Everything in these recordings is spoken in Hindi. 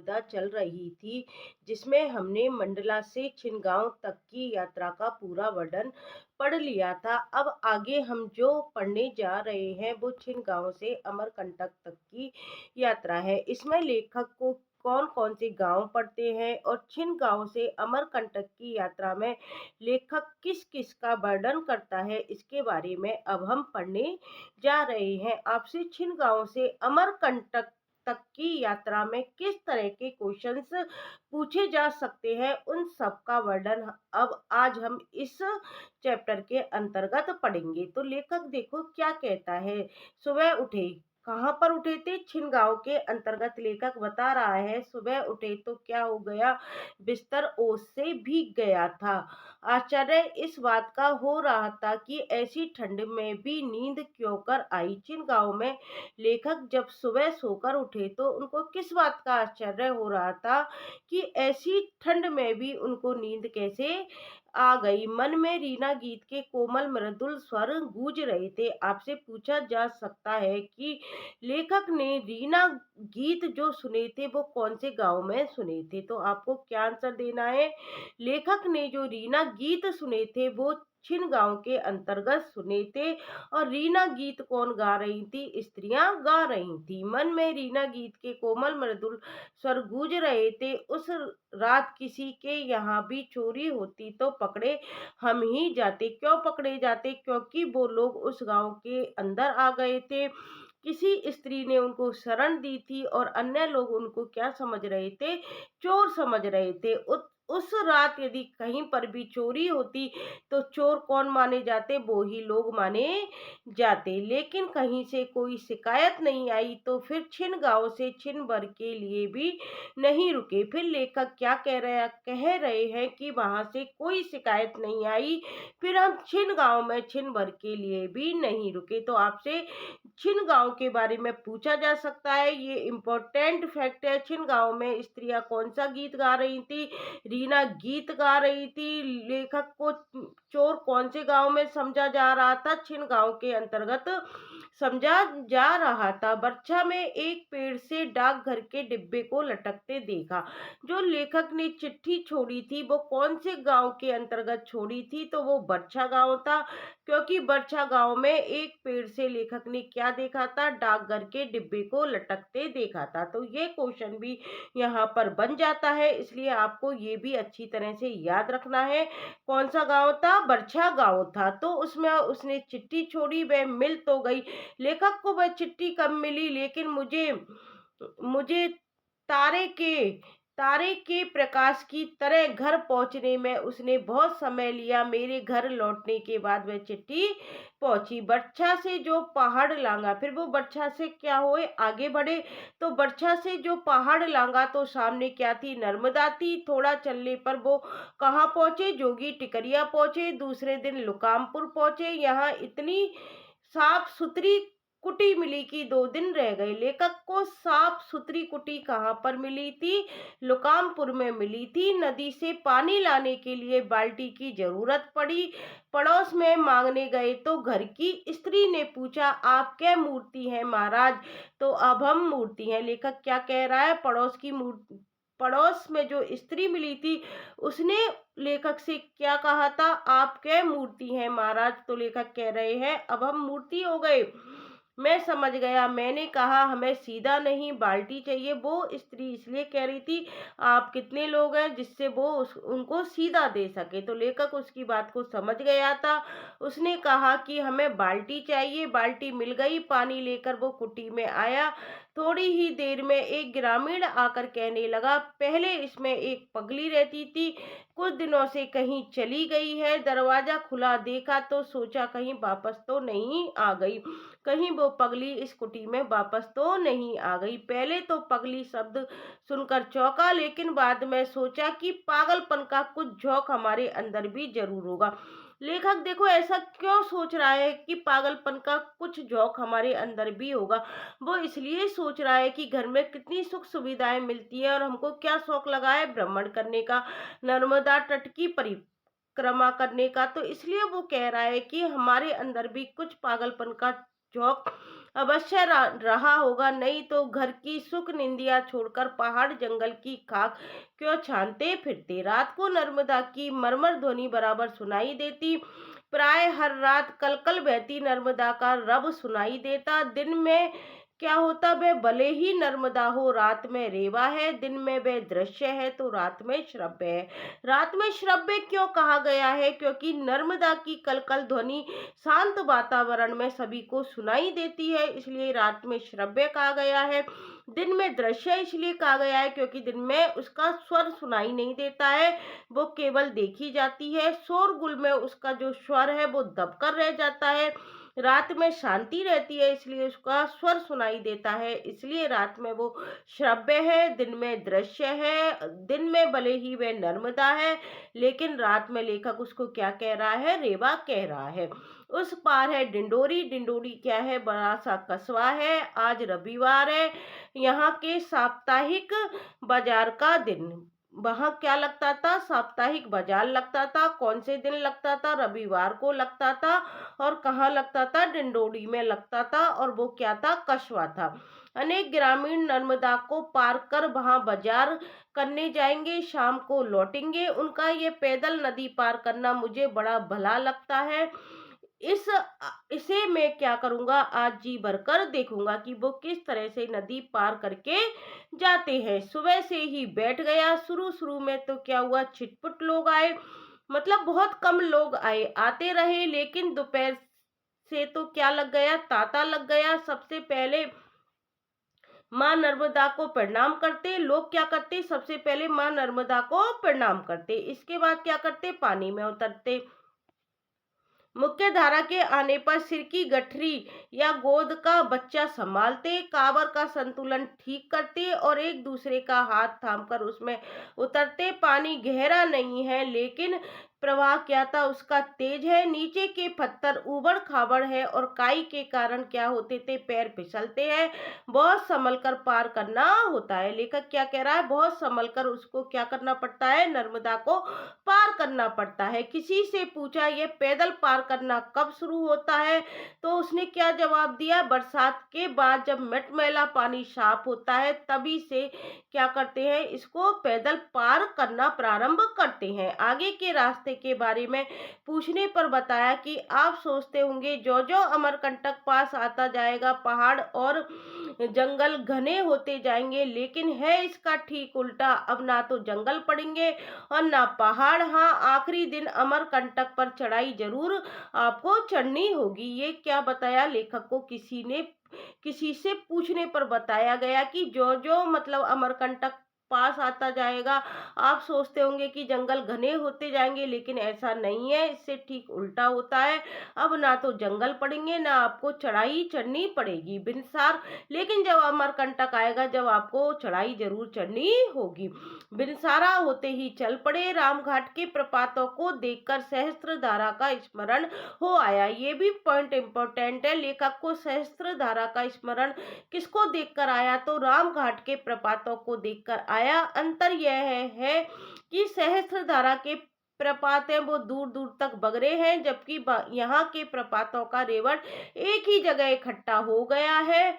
कविता चल रही थी, जिसमें हमने मंडला से छिनगांव तक की यात्रा का पूरा वर्णन पढ़ लिया था। अब आगे हम जो पढ़ने जा रहे हैं वो छिनगांव से अमरकंटक तक की यात्रा है। इसमें लेखक को कौन कौन से गांव पड़ते हैं और छिनगांव से अमरकंटक की यात्रा में लेखक किस किस का वर्णन करता है, इसके बारे में अब हम पढ़ने जा रहे हैं। आपसे छिनगांव से अमरकंटक तक की यात्रा में किस तरह के क्वेश्चंस पूछे जा सकते हैं, उन सब का वर्णन अब आज हम इस चैप्टर के अंतर्गत पढ़ेंगे। तो लेखक देखो क्या कहता है। सुबह उठे, कहाँ पर उठे थे? छिनगांव के अंतर्गत लेखक बता रहा है। सुबह उठे तो क्या हो गया? बिस्तर ओस से भीग गया था। आश्चर्य इस बात का हो रहा था कि ऐसी ठंड में भी नींद क्यों कर आई। छिनगांव में लेखक जब सुबह सोकर उठे तो उनको किस बात का आश्चर्य हो रहा था कि ऐसी ठंड में भी उनको नींद कैसे आ गई। मन में रीना गीत के कोमल मृदुल स्वर गूंज रहे थे। आपसे पूछा जा सकता है कि लेखक ने रीना गीत जो सुने थे वो कौन से गांव में सुने थे। तो आपको क्या आंसर देना है। लेखक ने जो रीना गीत सुने थे वो छिनगांव के अंतर्गत सुने थे। और रीना गीत कौन गा रही थी? स्त्रियां गा रही थी। मन में रीना गीत के कोमल मृदुल स्वर गूंज रहे थे। उस रात किसी के यहाँ भी चोरी होती तो पकड़े हम ही जाते। क्यों पकड़े जाते? क्योंकि वो लोग उस गांव के अंदर आ गए थे। किसी स्त्री ने उनको शरण दी थी और अन्य लोग उनको क्या समझ रहे थे? चोर समझ रहे थे। उस रात यदि कहीं पर भी चोरी होती तो चोर कौन माने जाते? वो ही लोग माने जाते। लेकिन कहीं से कोई शिकायत नहीं आई तो फिर छिनगांव से छिन भर के लिए भी नहीं रुके। फिर लेखक क्या कह रहे हैं कि वहां से कोई शिकायत नहीं आई, फिर हम छिनगांव में छिन भर के लिए भी नहीं रुके। तो आपसे छिनगांव के बारे में पूछा जा सकता है। ये इम्पोर्टेंट फैक्ट है। छिनगांव में स्त्रियां कौन सा गीत गा रही थी? रीना गीत गा रही थी। लेखक को चोर कौन से गांव में समझा जा रहा था? छिनगांव के अंतर्गत समझा जा रहा था। बर्छा में एक पेड़ से डाकघर के डिब्बे को लटकते देखा। जो लेखक ने चिट्ठी छोड़ी थी वो कौन से गांव के अंतर्गत छोड़ी थी? तो वो बर्छा गांव था। क्योंकि बर्छा गांव में एक पेड़ से लेखक ने क्या देखा था? डाकघर के डिब्बे को लटकते देखा था। तो ये क्वेश्चन भी यहाँ पर बन जाता है, इसलिए आपको ये भी अच्छी तरह से याद रखना है। कौन सा गांव था? बर्छा गांव था। तो उसमें उसने चिट्ठी छोड़ी, वह मिल तो गई। लेखक को वह चिट्ठी कब मिली? लेकिन मुझे मुझे तारे के तारे के प्रकाश की तरह घर पहुंचने में उसने बहुत समय लिया। मेरे घर लौटने के बाद वह चिट्ठी पहुंची। बर्छा से जो पहाड़ लांगा, फिर वो बर्छा से क्या हुए? आगे बढ़े। तो बर्छा से जो पहाड़ लांगा तो सामने क्या थी? नर्मदा थी। थोड़ा चलने पर वो कहाँ पहुंचे? जोगी टिकरिया पहुंचे। दूसरे दिन लुकामपुर पहुंचे। यहाँ इतनी साफ सुथरी कुटी मिली कि 2 दिन रह गए। लेखक को साफ सुथरी कुटी कहाँ पर मिली थी? लुकामपुर में मिली थी। नदी से पानी लाने के लिए बाल्टी की जरूरत पड़ी। पड़ोस में मांगने गए तो घर की स्त्री ने पूछा, आप क्या मूर्ति हैं महाराज? तो अब हम मूर्ति हैं। लेखक क्या कह रहा है? पड़ोस में जो स्त्री मिली थी उसने लेखक से क्या कहा था? आप क्या मूर्ति हैं महाराज? तो लेखक कह रहे हैं अब हम मूर्ति हो गए। मैं समझ गया। मैंने कहा हमें सीधा नहीं बाल्टी चाहिए। वो स्त्री इसलिए कह रही थी आप कितने लोग हैं जिससे वो उनको सीधा दे सके। तो लेखक उसकी बात को समझ गया था। उसने कहा कि हमें बाल्टी चाहिए। बाल्टी मिल गई। पानी लेकर वो कुटी में आया। थोड़ी ही देर में एक ग्रामीण आकर कहने लगा, पहले इसमें एक पगली रहती थी, कुछ दिनों से कहीं चली गई है। दरवाजा खुला देखा तो सोचा कहीं वापस तो नहीं आ गई। कहीं वो पगली इस कुटी में वापस तो नहीं आ गई। पहले तो पगली शब्द सुनकर चौंका, लेकिन बाद में सोचा कि पागलपन का कुछ झोंक हमारे अंदर भी जरूर होगा। लेखक देखो ऐसा क्यों सोच रहा है कि पागलपन का कुछ झोंक हमारे अंदर भी होगा? वो इसलिए सोच रहा है कि घर में कितनी सुख सुविधाएं मिलती है और हमको क्या शौक लगा है? भ्रमण करने का, नर्मदा तट की परिक्रमा करने का। तो इसलिए वो कह रहा है कि हमारे अंदर भी कुछ पागलपन का झोंक अवश्य रहा होगा, नहीं तो घर की सुख निंदिया छोड़कर पहाड़ जंगल की खाक क्यों छानते फिरते। रात को नर्मदा की मरमर ध्वनि बराबर सुनाई देती। प्राय हर रात कल कल बहती नर्मदा का रब सुनाई देता। दिन में क्या होता, वह भले ही नर्मदा हो, रात में रेवा है। दिन में वह दृश्य है तो रात में श्रव्य है। रात में श्रव्य क्यों कहा गया है? क्योंकि नर्मदा की कलकल ध्वनि शांत वातावरण में सभी को सुनाई देती है, इसलिए रात में श्रव्य कहा गया है। दिन में दृश्य इसलिए कहा गया है क्योंकि दिन में उसका स्वर सुनाई नहीं देता है, वो केवल देखी जाती है। शोरगुल में उसका जो स्वर है वो दबकर रह जाता है। रात में शांति रहती है, इसलिए उसका स्वर सुनाई देता है, इसलिए रात में वो श्रव्य है। दिन में दृश्य है। दिन में भले ही वह नर्मदा है, लेकिन रात में लेखक उसको क्या कह रहा है? रेवा कह रहा है। उस पार है डिंडोरी। डिंडोरी क्या है? बड़ा सा कस्बा है। आज रविवार है, यहाँ के साप्ताहिक बाजार का दिन। वहाँ क्या लगता था? साप्ताहिक बाजार लगता था। कौन से दिन लगता था? रविवार को लगता था। और कहाँ लगता था? डिंडोरी में लगता था। और वो क्या था? कस्बा था। अनेक ग्रामीण नर्मदा को पार कर वहां बाजार करने जाएंगे, शाम को लौटेंगे। उनका ये पैदल नदी पार करना मुझे बड़ा भला लगता है। इसे मैं क्या करूंगा, आज जी भरकर देखूंगा कि वो किस तरह से नदी पार करके जाते हैं। सुबह से ही बैठ गया। शुरू शुरू में तो क्या हुआ, छिटपुट लोग आए, मतलब बहुत कम लोग आए। आते रहे, लेकिन दोपहर से तो क्या लग गया, तांता लग गया। सबसे पहले माँ नर्मदा को प्रणाम करते लोग। क्या करते? सबसे पहले माँ नर्मदा को प्रणाम करते, इसके बाद क्या करते? पानी में उतरते। मुख्य धारा के आने पर सिर की गठरी या गोद का बच्चा संभालते, कांवर का संतुलन ठीक करते और एक दूसरे का हाथ थामकर उसमें उतरते। पानी गहरा नहीं है, लेकिन प्रवाह क्या था, उसका तेज है। नीचे के पत्थर ऊबड़ खाबड़ है और काई के कारण क्या होते थे, पैर फिसलते हैं। बहुत संभल कर पार करना होता है। लेखक क्या कह रहा है? बहुत संभल कर उसको क्या करना पड़ता है? नर्मदा को पार करना पड़ता है। किसी से पूछा ये पैदल पार करना कब शुरू होता है, तो उसने क्या जवाब दिया? बरसात के बाद जब मटमैला पानी साफ होता है, तभी से क्या करते हैं, इसको पैदल पार करना प्रारंभ करते हैं। आगे के रास्ते के बारे में पूछने पर बताया कि आप सोचते होंगे जो जो अमरकंटक पास आता जाएगा पहाड़ और जंगल घने होते जाएंगे, लेकिन है इसका ठीक उल्टा। अब ना तो जंगल पड़ेंगे और ना पहाड़। हाँ, आखिरी दिन अमरकंटक पर चढ़ाई जरूर आपको चढ़नी होगी। ये क्या बताया लेखक को? किसी से पूछने पर बताया गया कि जो जो मतलब अमरकंटक पास आता जाएगा, आप सोचते होंगे कि जंगल घने होते जाएंगे, लेकिन ऐसा नहीं है, इससे ठीक उल्टा होता है। अब ना तो जंगल पड़ेंगे, ना आपको चढ़ाई चढ़नी पड़ेगी बिनसार। लेकिन जब अमरकंटक आएगा, जब आपको चढ़ाई जरूर चढ़नी होगी। बिनसारा होते ही चल पड़े। रामघाट के प्रपातों को देखकर सहस्त्रधारा का स्मरण हो आया। ये भी पॉइंट इंपॉर्टेंट है। लेखक को सहस्त्रधारा का स्मरण किसको देखकर आया? तो रामघाट के प्रपातों को देखकर आया। अंतर यह है कि सहस्त्रधारा के प्रपात हैं वो दूर दूर तक बगरे हैं, जबकि यहाँ के प्रपातों का रेवड़ एक ही जगह इकट्ठा हो गया है।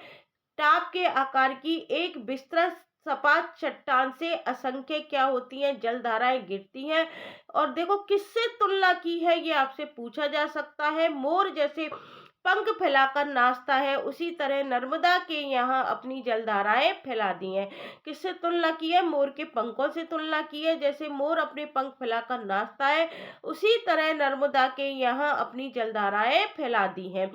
टाप के आकार की एक विस्तृत सपाट चट्टान से असंख्य क्या होती हैं, जलधाराएं गिरती हैं। और देखो किससे तुलना की है, ये आपसे पूछा जा सकता है। मोर जैसे पंख फैलाकर नाचता है, उसी तरह नर्मदा के यहाँ अपनी जलधाराएं फैला दी हैं। किससे तुलना की है? मोर के पंखों से तुलना की है। जैसे मोर अपने पंख फैलाकर नाचता है, उसी तरह नर्मदा के यहाँ अपनी जलधाराएं फैला दी हैं।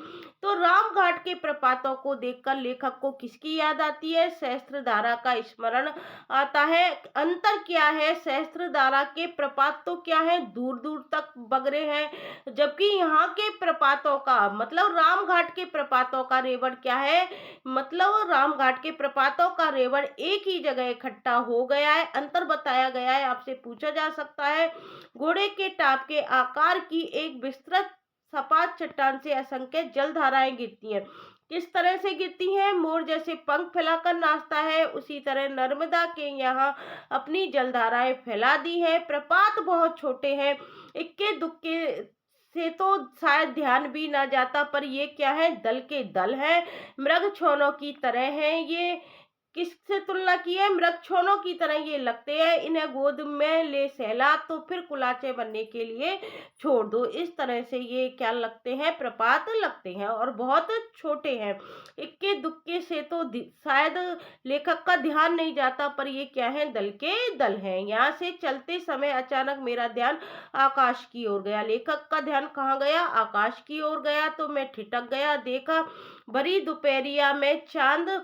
तो रामघाट के प्रपातों को देखकर लेखक को किसकी याद आती है? सहस्त्रधारा का स्मरण आता है। अंतर क्या है? सहस्त्रधारा के प्रपात तो क्या है, दूर दूर तक बगरे हैं, जबकि यहाँ के प्रपातों का मतलब रामघाट के प्रपातों का रेवड़ क्या है, मतलब रामघाट के प्रपातों का रेवड़ एक ही जगह इकट्ठा हो गया है। अंतर बताया गया है, आपसे पूछा जा सकता है। घोड़े के टाप के आकार की एक विस्तृत सपाट चट्टान से असंख्य जलधाराएं गिरती हैं। किस तरह से गिरती हैं? मोर जैसे पंख फैलाकर नाचता है, उसी तरह नर्मदा के यहाँ अपनी जलधाराएं फैला दी है। प्रपात बहुत छोटे हैं, इक्के दुक्के से तो शायद ध्यान भी ना जाता, पर ये क्या है, दल के दल हैं, मृग छोनों की तरह हैं ये। किससे तुलना की है, मृगछौनों की तरह ये लगते हैं, इन्हें गोद में ले सहला तो फिर कुलाचे बनने के लिए छोड़ दो। इस तरह से ये क्या लगते हैं, प्रपात लगते हैं और बहुत छोटे हैं। इक्के दुक्के से तो शायद लेखक का ध्यान नहीं जाता, पर ये क्या है, दल के दल हैं। यहाँ से चलते समय अचानक मेरा ध्यान आकाश की ओर गया। लेखक का ध्यान कहाँ गया, आकाश की ओर गया। तो मैं ठिठक गया, देखा भरी दोपहरिया में चांद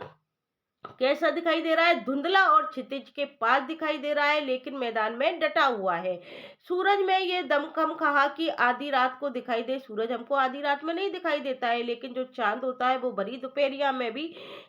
कैसा दिखाई दे रहा है, धुंधला और क्षितिज के पास दिखाई दे रहा है, लेकिन मैदान में डटा हुआ है। सूरज में ये दमखम कहा कि आधी रात को दिखाई दे, सूरज हमको आधी रात में नहीं दिखाई देता है, लेकिन जो चांद होता है वो भरी दोपहरिया में भी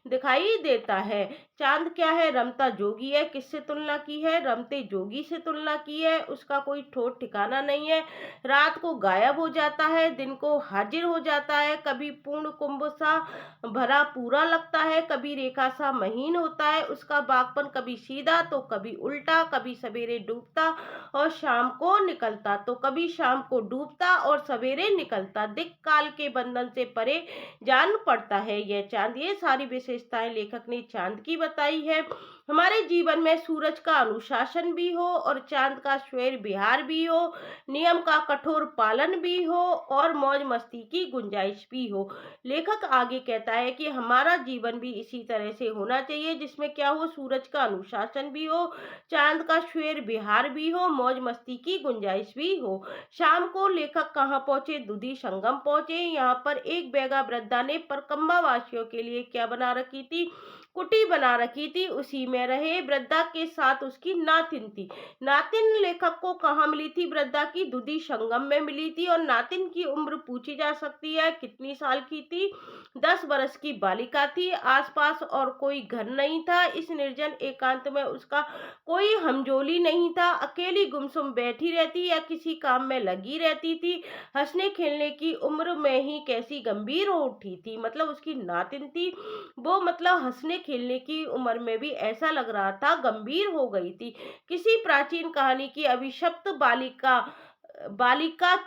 दिखाई देता है। चांद क्या है, रमता जोगी है। किससे तुलना की है, रमते जोगी से तुलना की है। उसका कोई ठोठ ठिकाना नहीं है, रात को गायब हो जाता है, दिन को हाजिर हो जाता है। कभी पूर्ण कुंभ सा भरा पूरा लगता है, कभी रेखा सा महीन होता है उसका बागपन, कभी सीधा तो कभी उल्टा, कभी सवेरे डूबता और शाम को निकलता तो कभी शाम को डूबता और सवेरे निकलता। दिक काल के बंधन से परे जान पड़ता है यह चांद। ये सारी विशेषताएं लेखक ने चांद की बताई है। हमारे जीवन में सूरज का अनुशासन भी हो और चांद का स्वेर विहार भी हो, नियम का कठोर पालन भी हो और मौज मस्ती की गुंजाइश भी हो। लेखक आगे कहता है कि हमारा जीवन भी इसी तरह से होना चाहिए, जिसमें क्या हो, सूरज का अनुशासन भी हो, चांद का स्वेर विहार भी हो, मौज मस्ती की गुंजाइश भी हो। शाम को लेखक कहाँ पहुंचे, दुधी संगम पहुंचे। यहाँ पर एक बैगा वृद्धा ने परकम्बा वासियों के लिए क्या बना रखी थी, कुटी बना रखी थी, उसी में रहे। वृद्धा के साथ उसकी नातिन थी। नातिन लेखक को कहाँ मिली थी, वृद्धा की दुधी संगम में मिली थी। और नातिन की उम्र पूछी जा सकती है, कितनी साल की थी, 10 वर्ष की बालिका थी। आसपास और कोई घर नहीं था, इस निर्जन एकांत में उसका कोई हमजोली नहीं था। अकेली गुमसुम बैठी रहती या किसी काम में लगी रहती थी। हंसने खेलने की उम्र में ही कैसी गंभीर हो उठी थी, मतलब उसकी नातिन थी वो, मतलब हंसने खेलने की उम्र में भी ऐसा लग रहा था गंभीर हो गई थी। किसी प्राचीन कहानी की अभिशप्त बालिका बालिका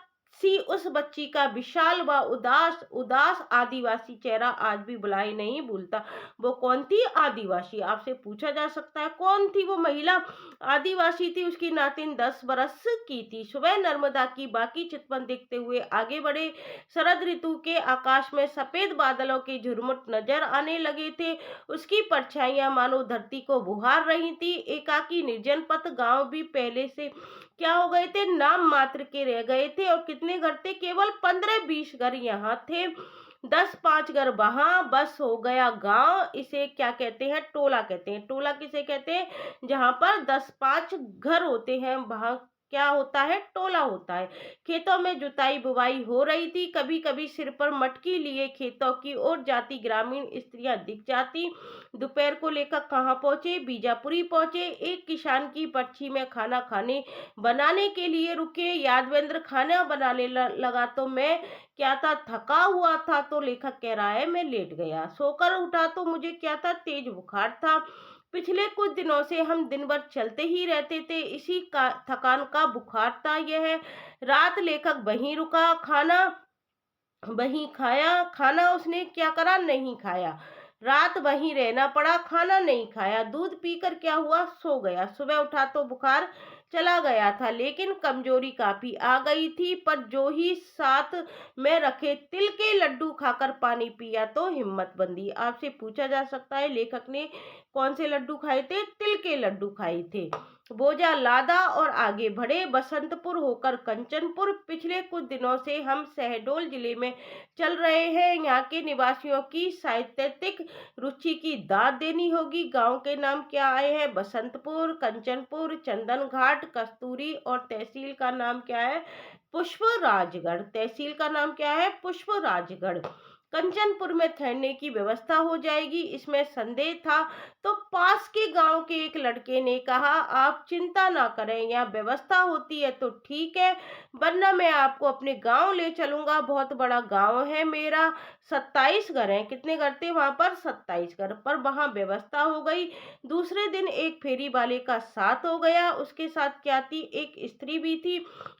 सी उस बच्ची का विशाल व उदास उदास आदिवासी चेहरा आज भी बुलाए नहीं भूलता। वो कौन थी, आदिवासी। आपसे पूछा जा सकता है कौन थी वो महिला, आदिवासी थी। उसकी नातिन 10 बरस की थी। सुबह नर्मदा की बाकी चितवन देखते हुए आगे बढ़े। शरद ऋतु के आकाश में सफेद बादलों के झुरमुट नजर आने लगे थे। उसकी परछाइयां मानो धरती को बुहार रही थी। एकाकी निर्जन पथ गांव भी पहले से क्या हो गए थे, नाम मात्र के रह गए थे। और कितने घर थे, केवल 15-20 घर यहाँ थे, 10-5 घर वहां, बस हो गया गांव। इसे क्या कहते हैं, टोला कहते हैं। टोला किसे कहते हैं, जहां पर 10-5 घर होते हैं वहां क्या होता है, टोला होता है। खेतों में जुताई बुवाई हो रही थी। कभी कभी सिर पर मटकी लिए खेतों की ओर जाती ग्रामीण स्त्रियां दिख जाती। दोपहर को लेकर कहाँ पहुंचे, बीजापुरी पहुंचे। एक किसान की पर्ची में खाना खाने बनाने के लिए रुके। यादवेंद्र खाना बनाने लगा तो मैं क्या था, थका हुआ था। तो लेखक कह रहा है मैं लेट गया। सोकर उठा तो मुझे क्या था, तेज बुखार था। पिछले कुछ दिनों से हम दिन भर चलते ही रहते थे, इसी का थकान का बुखार था यह। रात लेखक वहीं रुका, खाना वहीं खाया। खाना उसने क्या करा, नहीं खाया। रात वहीं रहना पड़ा, खाना नहीं खाया। दूध पीकर क्या हुआ, सो गया। सुबह उठा तो बुखार चला गया था, लेकिन कमजोरी काफी आ गई थी। पर जो ही साथ में रखे तिल के लड्डू खाकर पानी पिया तो हिम्मत बंधी। आपसे पूछा जा सकता है लेखक ने कौन से लड्डू खाए थे, तिल के लड्डू खाए थे। बोझा लादा और आगे बढ़े, बसंतपुर होकर कंचनपुर। पिछले कुछ दिनों से हम शहडोल जिले में चल रहे हैं। यहाँ के निवासियों की साहित्यिक रुचि की दाद देनी होगी। गांव के नाम क्या आए हैं, बसंतपुर, कंचनपुर, चंदन घाट, कस्तूरी। और तहसील का नाम क्या है, पुष्पराजगढ़। तहसील का नाम क्या है, पुष्पराजगढ़। कंचनपुर में ठहरने की व्यवस्था हो जाएगी, इसमें संदेह था। तो पास के गांव के एक लड़के ने कहा, आप चिंता ना करें, यहाँ व्यवस्था होती है तो ठीक है, वरना मैं आपको अपने गांव ले चलूंगा। बहुत बड़ा गांव है मेरा, 27 घर हैं। कितने घर थे वहां पर? 27 घर। पर वहां व्यवस्था हो गई। दूसरे दिन एक फेरी वाले का साथ हो गया, उसके साथ क्या थी? एक स्त्री भी थी।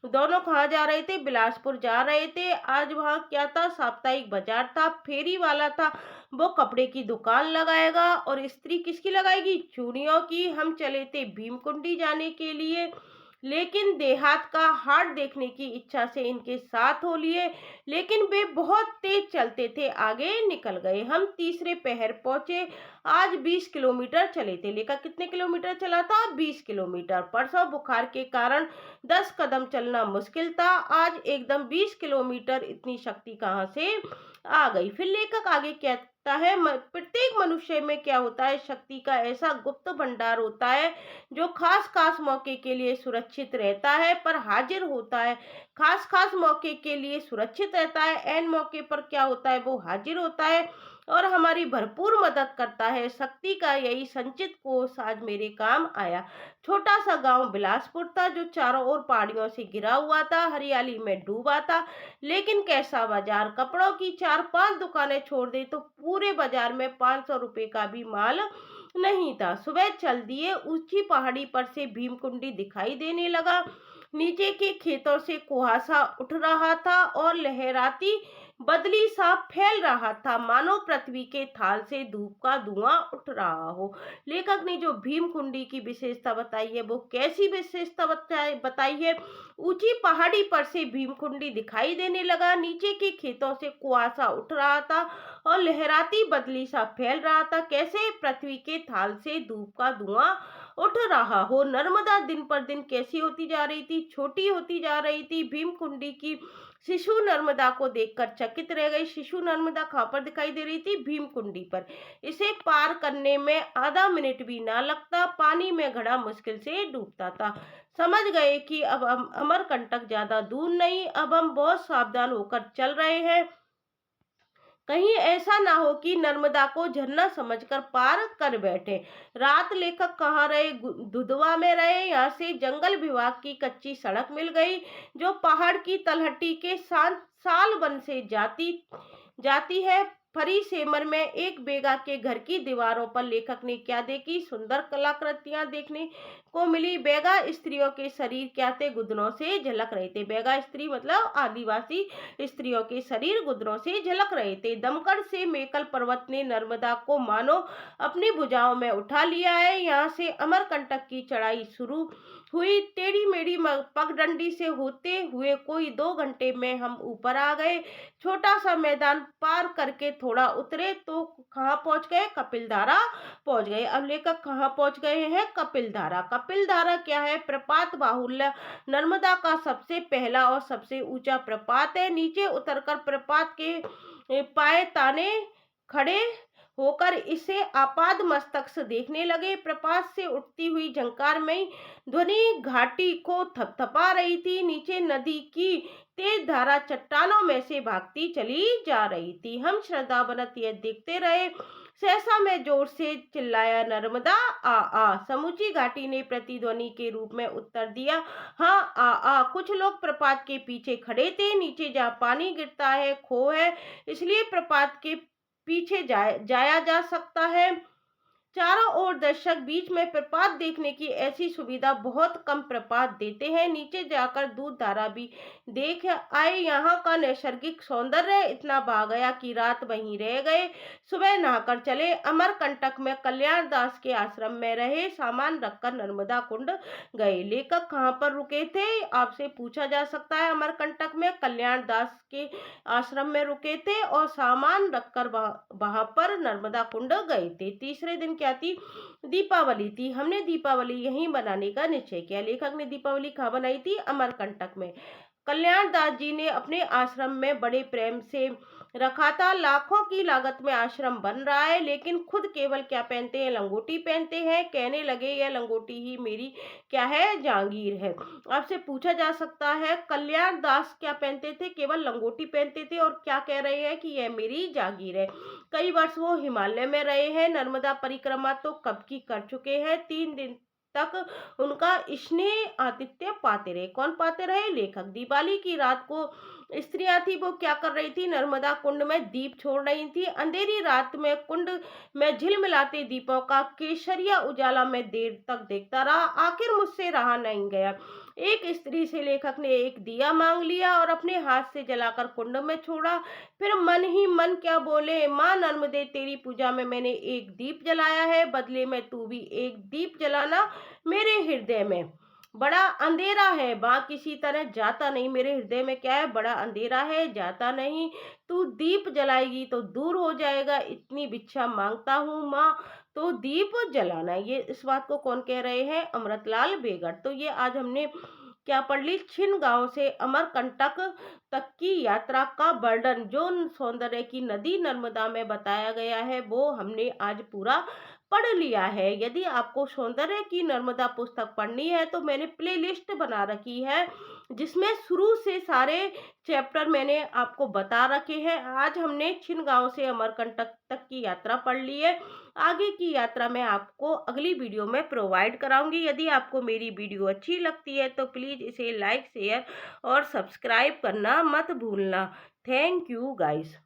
दोनों कहाँ जा रहे थे? बिलासपुर जा रहे थे। आज वहाँ क्या था? साप्ताहिक बाजार था। फेरी वाला था, वो कपड़े की दुकान लगाएगा, और स्त्री किसकी लगाएगी? चूड़ियों की। हम चले थे भीमकुंडी जाने के लिए, लेकिन देहात का हाट देखने की इच्छा से इनके साथ हो लिए, लेकिन वे बहुत तेज चलते थे, आगे निकल गए। हम तीसरे पहर पहुंचे। आज 20 किलोमीटर चले थे। लेखक कितने किलोमीटर चला था? 20 किलोमीटर। परसों बुखार के कारण 10 कदम चलना मुश्किल था, आज एकदम 20 किलोमीटर। इतनी शक्ति कहाँ से आ गई? फिर लेखक आगे कहता है, प्रत्येक मनुष्य में क्या होता है? शक्ति का ऐसा गुप्त भंडार होता है जो खास खास मौके के लिए सुरक्षित रहता है, पर हाजिर होता है। खास खास मौके के लिए सुरक्षित रहता है, एन मौके पर क्या होता है? वो हाजिर होता है और हमारी भरपूर मदद करता है। शक्ति का यही संचित कोष आज मेरे काम आया। छोटा सा गांव बिलासपुर था, जो चारों ओर पहाड़ियों से घिरा हुआ था, हरियाली में डूबा था। लेकिन कैसा बाजार! कपड़ों की 4-5 दुकानें छोड़ दे तो पूरे बाजार में 500 रुपए का भी माल नहीं था। सुबह चल दिए। ऊंची पहाड़ी पर से भीमकुंडी दिखाई देने लगा। नीचे के खेतों से कुहासा उठ रहा था और लहराती बदली सा फैल रहा था, मानो पृथ्वी के थाल से धूप का धुआं उठ रहा हो। लेखक ने जो भीमकुंडी की विशेषता बताई है, वो कैसी विशेषता बताई है? ऊंची पहाड़ी पर से भीमकुंडी दिखाई देने लगा, नीचे के खेतों से कुआसा उठ रहा था और लहराती बदली सा फैल रहा था। कैसे? पृथ्वी के थाल से धूप का धुआं उठ रहा हो। नर्मदा दिन पर दिन कैसी होती जा रही थी? छोटी होती जा रही थी। भीमकुंडी की शिशु नर्मदा को देखकर चकित रह गई। शिशु नर्मदा कहाँ पर दिखाई दे रही थी? भीमकुंडी पर। इसे पार करने में आधा मिनट भी ना लगता। पानी में घड़ा मुश्किल से डूबता था। समझ गए कि अब हम अमरकंटक ज्यादा दूर नहीं, अब हम बहुत सावधान होकर चल रहे हैं। कहीं ऐसा ना हो कि नर्मदा को झरना समझकर पार कर बैठे। रात लेखक कहाँ रहे? दुधवा में रहे। यहाँ से जंगल विभाग की कच्ची सड़क मिल गई, जो पहाड़ की तलहटी के साल वन से जाती जाती है। फरी सेमर में एक बेगा के घर की दीवारों पर लेखक ने क्या देखी? सुंदर कलाकृतियां देखने को मिली। बेगा स्त्रियों के शरीर क्या थे? गुदनों से झलक रहे थे। बेगा स्त्री मतलब आदिवासी स्त्रियों के शरीर गुदनों से झलक रहे थे। दमकड़ से मेकल पर्वत ने नर्मदा को मानो अपनी भुजाओं में उठा लिया है। यहाँ से अमरकंटक की चढ़ाई शुरू हुई। टेढ़ी मेढ़ी पगडंडी से होते हुए कोई 2 घंटे में हम ऊपर आ गए। छोटा सा मैदान पार करके थोड़ा उतरे तो कहाँ पहुंच गए? कपिलधारा पहुंच गए। अब लेखक कहाँ पहुंच गए हैं? कपिलधारा। कपिलधारा क्या है? प्रपात बाहुल्य नर्मदा का सबसे पहला और सबसे ऊंचा प्रपात है। नीचे उतरकर प्रपात के पाए ताने खड़े होकर इसे आपाद मस्तक से देखने लगे। प्रपात से उठती हुई झंकारमयी ध्वनि घाटी को थपथपा रही थी। नीचे नदी की तेज धारा चट्टानों में से भागती चली जा रही थी। हम श्रद्धा बनत यह देखते रहे। सहसा में जोर से चिल्लाया, नर्मदा आ आ। समूची घाटी ने प्रतिध्वनि के रूप में उत्तर दिया, हाँ आ आ। कुछ लोग प्रपात के पीछे खड़े थे। नीचे जहाँ पानी गिरता है खो है, इसलिए प्रपात के पीछे जाया जा सकता है। चारों ओर दर्शक, बीच में प्रपात देखने की ऐसी सुविधा बहुत कम प्रपात देते हैं। नीचे जाकर दूध धारा भी देख आए। यहाँ का नैसर्गिक सौंदर्य इतना भा गया कि रात वहीं रह गए। सुबह नहाकर चले। अमरकंटक में कल्याण दास के आश्रम में रहे। सामान रखकर नर्मदा कुंड गए। लेखक कहाँ पर रुके थे? आपसे पूछा जा सकता है। अमरकंटक में कल्याण दास के आश्रम में रुके थे और सामान रखकर वहां पर नर्मदा कुंड गए थे। तीसरे दिन क्या थी? दीपावली थी। हमने दीपावली यहीं बनाने का निश्चय किया। लेखक ने दीपावली कहाँ बनाई थी? अमरकंटक में। कल्याण दास जी ने अपने आश्रम में बड़े प्रेम से रखा था। लाखों की लागत में आश्रम बन रहा है, लेकिन खुद केवल क्या पहनते हैं, लंगोटी पहनते हैं। कहने लगे यह लंगोटी ही मेरी क्या है, जागीर है। आपसे पूछा जा सकता है कल्याण दास क्या पहनते थे, केवल लंगोटी पहनते थे और क्या कह रहे हैं कि यह मेरी जागीर है। कई वर्ष वो हिमालय में रहे हैं, नर्मदा परिक्रमा तो कब की कर चुके हैं। 3 दिन तक उनका स्नेह आतिथ्य पाते रहे। कौन पाते रहे, लेखक। दिवाली की रात को स्त्रियां थी, वो क्या कर रही थी, नर्मदा कुंड में दीप छोड़ रही थी। अंधेरी रात में कुंड में झिलमिलाते दीपों का केसरिया उजाला में देर तक देखता रहा। आखिर मुझसे रहा नहीं गया। एक स्त्री से लेखक ने एक दिया मांग लिया और अपने हाथ से जलाकर कुंड में छोड़ा। फिर मन ही मन क्या बोले, माँ नर्मदे तेरी पूजा में मैंने एक दीप जलाया है, बदले में तू भी एक दीप जलाना मेरे हृदय में। बड़ा अंधेरा है, माँ किसी तरह जाता नहीं, मेरे हृदय में क्या है, बड़ा अंधेरा है, जाता नहीं। तू दीप जलाएगी तो दूर हो जाएगा, इतनी भिक्षा मांगता हूँ माँ, तो दीप जलाना। ये इस बात को कौन कह रहे हैं, अमृतलाल बेगड़। तो ये आज हमने क्या पढ़ ली, छिन गांव से अमरकंटक तक की यात्रा का वर्णन जो सौंदर्य की नदी नर्मदा में बताया गया है, वो हमने आज पूरा पढ़ लिया है। यदि आपको सौंदर्य की नर्मदा पुस्तक पढ़नी है तो मैंने प्लेलिस्ट बना रखी है, जिसमें शुरू से सारे चैप्टर मैंने आपको बता रखे हैं। आज हमने छिन गांव से अमरकंटक तक की यात्रा पढ़ ली है। आगे की यात्रा मैं आपको अगली वीडियो में प्रोवाइड कराऊंगी। यदि आपको मेरी वीडियो अच्छी लगती है तो प्लीज़ इसे लाइक, शेयर और सब्सक्राइब करना मत भूलना। Thank you guys.